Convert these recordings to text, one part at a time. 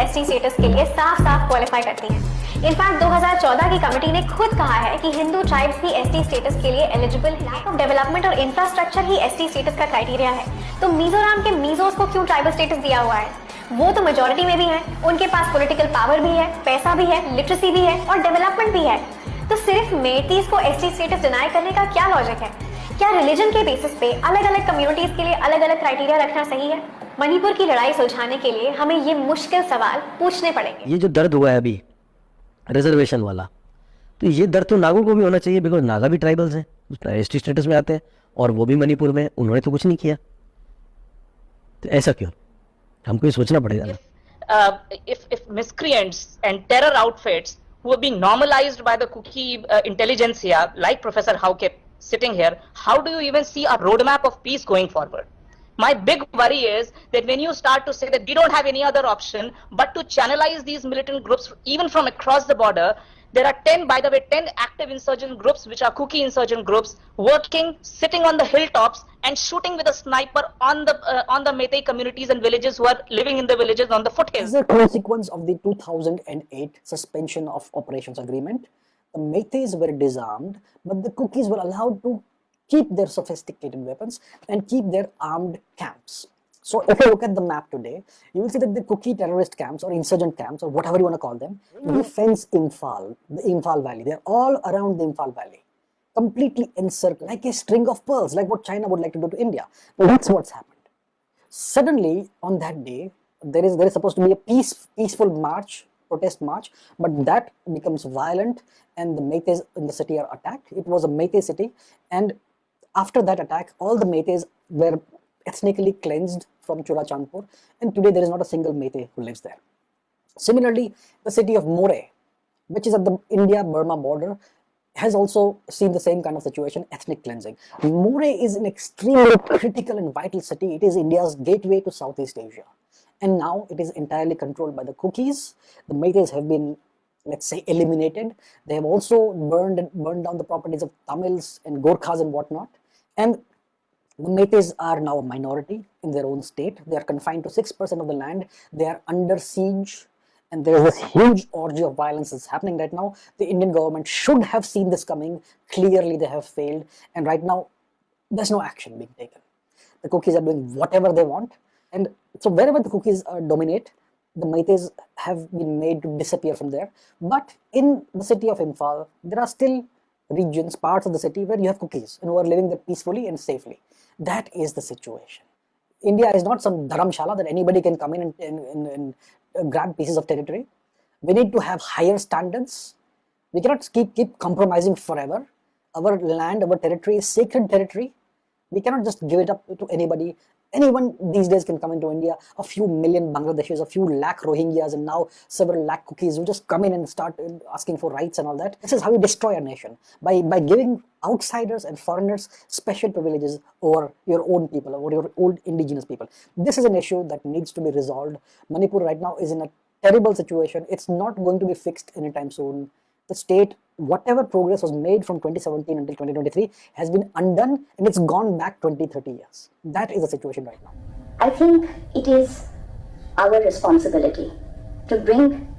ST status के लिए साफ साफ क्वालिफाई करती हैं। इनफैक्ट 2014 की कमेटी ने खुद कहा है कि हिंदू ट्राइब्स भी एसटी स्टेटस के लिए एलिजिबल है। लैक ऑफ डेवलपमेंट और इंफ्रास्ट्रक्चर ही एसटी स्टेटस का क्राइटेरिया है। तो मिजोरम के मिजोस को क्यों ट्राइबल स्टेटस दिया हुआ है? वो तो मेजोरिटी में भी है, उनके पास पॉलिटिकल पावर भी है, पैसा भी है, लिटरेसी भी है और डेवलपमेंट भी है। तो सिर्फ मेटीज को एसटी स्टेटस डिनाई करने का क्या लॉजिक है? क्या रिलीजन के बेसिस पे अलग अलग कम्युनिटीज के लिए अलग अलग क्राइटेरिया रखना सही है? मणिपुर की लड़ाई सुलझाने के लिए हमें ये मुश्किल सवाल पूछने पड़ेंगे। ये जो दर्द हुआ है अभी रिजर्वेशन वाला, तो ये दर्द तो नागों को भी होना चाहिए, बिकॉज नागा भी ट्राइबल्स हैं, एसटी स्टेटस में आते हैं और वो भी मणिपुर में, उन्होंने तो कुछ नहीं किया। तो ऐसा क्यों? हमको ये सोचना पड़ेगा ना। If miscreants and terror outfits who are being normalized by the Kuki intelligentsia, like Professor Hauke sitting here, how do you even see a roadmap of peace going forward? My big worry is that when you start to say that we don't have any other option but to channelize these militant groups even from across the border, there are 10, by the way, 10 active insurgent groups which are Kuki insurgent groups working, sitting on the hilltops and shooting with a sniper on the Meitei communities and villages who are living in the villages on the foothills. As a consequence of the 2008 suspension of operations agreement, the Meiteis were disarmed, but the Kukis were allowed to keep their sophisticated weapons and keep their armed camps. So if you look at the map today, you will see that the Kuki terrorist camps or insurgent camps or whatever you want to call them, they fence Imphal, the Imphal Valley. They're all around the Imphal Valley, completely encircled, like a string of pearls, like what China would like to do to India. Well, that's what's happened. Suddenly, on that day, there is supposed to be a peaceful march, protest march, but that becomes violent and the Meiteis in the city are attacked. It was a Meitei city, and after that attack, all the Meiteis were ethnically cleansed from Churachandpur, and today there is not a single Meitei who lives there. Similarly, the city of More, which is at the India-Burma border, has also seen the same kind of situation, ethnic cleansing. More is an extremely critical and vital city. It is India's gateway to Southeast Asia. And now it is entirely controlled by the Kukis. The Meiteis have been, let's say, eliminated. They have also burned down the properties of Tamils and Gorkhas and whatnot. And the Meiteis are now a minority in their own state. They are confined to 6% of the land. They are under siege. And there is this huge orgy of violence that's happening right now. The Indian government should have seen this coming. Clearly, they have failed. And right now, there's no action being taken. The Kukis are doing whatever they want. And so wherever the Kukis dominate, the Meiteis have been made to disappear from there. But in the city of Imphal, there are still regions, parts of the city where you have Kukis and who are living there peacefully and safely. That is the situation. India is not some dharamshala that anybody can come in and grab pieces of territory. We need to have higher standards. We cannot keep compromising forever. Our land, our territory is sacred territory. We cannot just give it up to anybody. Anyone these days can come into India. A few million Bangladeshis, a few lakh Rohingyas, and now several lakh Kukis who just come in and start asking for rights and all that. This is how we destroy a nation, by giving outsiders and foreigners special privileges over your own people, over your old indigenous people. This is an issue that needs to be resolved. Manipur right now is in a terrible situation. It's not going to be fixed anytime soon. The state, whatever progress was made from 2017 until 2023 has been undone, and it's gone back 20-30 years. That is the situation right now. I think it is our responsibility to bring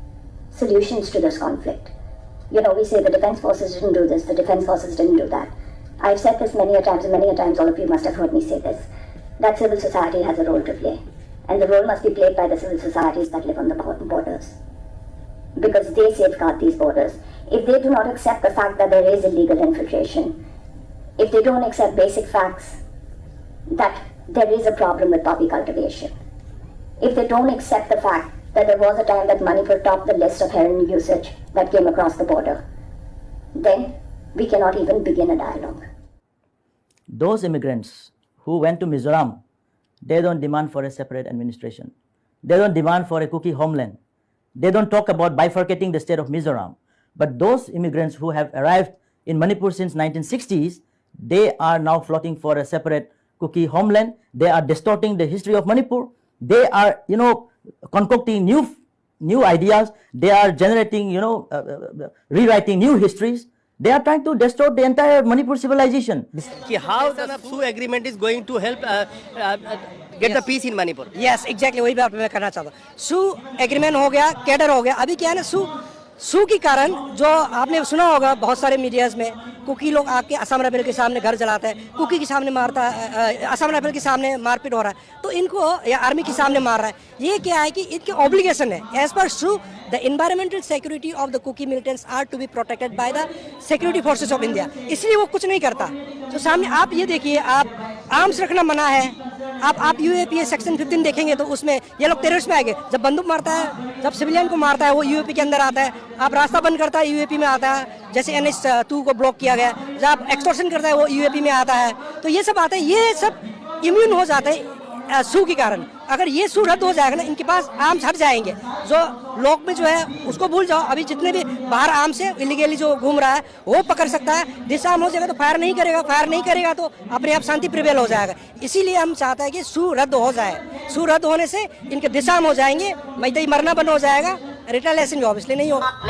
solutions to this conflict. You know, we say the defense forces didn't do this, the defense forces didn't do that. I've said this many a times, all of you must have heard me say this, that civil society has a role to play. And the role must be played by the civil societies that live on the borders, because they safeguard these borders. If they do not accept the fact that there is illegal infiltration, if they don't accept basic facts that there is a problem with poppy cultivation, if they don't accept the fact that there was a time that Manipur topped the list of heroin usage that came across the border, then we cannot even begin a dialogue. Those immigrants who went to Mizoram, they don't demand for a separate administration. They don't demand for a Kuki homeland. They don't talk about bifurcating the state of Mizoram. But those immigrants who have arrived in Manipur since 1960s, they are now floating for a separate Kuki homeland. They are distorting the history of Manipur. They are, concocting new ideas. They are generating, rewriting new histories. They are trying to destroy the entire Manipur civilization. How the Sioux agreement is going to help get the peace in Manipur? Yes exactly वही बात मैं करना चाहता हूँ। सू agreement हो गया, cadre हो गया, अभी क्या है ना, सू के कारण जो आपने सुना होगा बहुत सारे मीडियाज में, कुकी लोग आके असम राइफल के सामने घर जलाता है, कुकी के सामने मारता है, असम राइफल के सामने मारपीट हो रहा है, तो इनको या आर्मी के सामने मार रहा है। ये क्या है कि इनकी ऑब्लिगेशन है एज पर सू, the environmental security of the Kuki militants are to be protected by the security forces of India, इसलिए वो कुछ नहीं करता। तो सामने आप ये देखिए, आप आर्म्स रखना मना है, आप यूएपी सेक्शन 15 देखेंगे तो उसमें ये लोग टेररिस्ट में आएंगे। जब बंदूक मारता है, जब सिविलियन को मारता है, वो यूएपी के अंदर आता है। आप रास्ता बंद करता है, यूएपी में आता है, जैसे NH2 को ब्लॉक किया गया। जब आप एक्सटॉर्शन करता है, वो यूएपी में आता है। तो ये सब आता है, ये सब इम्यून हो जाता है सू के कारण। अगर ये सू रद्द हो जाएगा ना, इनके पास आर्म्स हट जाएंगे। जो लोग में जो है उसको भूल जाओ, अभी जितने भी बाहर आर्म्स है इलीगली जो घूम रहा है वो पकड़ सकता है। डिसआर्म हो जाएगा तो फायर नहीं करेगा, फायर नहीं करेगा तो अपने आप शांति प्रिवेल हो जाएगा। इसीलिए हम चाहते हैं कि सू रद्द हो जाए। सू रद्द होने से इनके डिसआर्म हो जाएंगे, मैतेई मरना बंद हो जाएगा, रिटेलिएशन भी ऑब्वियसली नहीं होगा।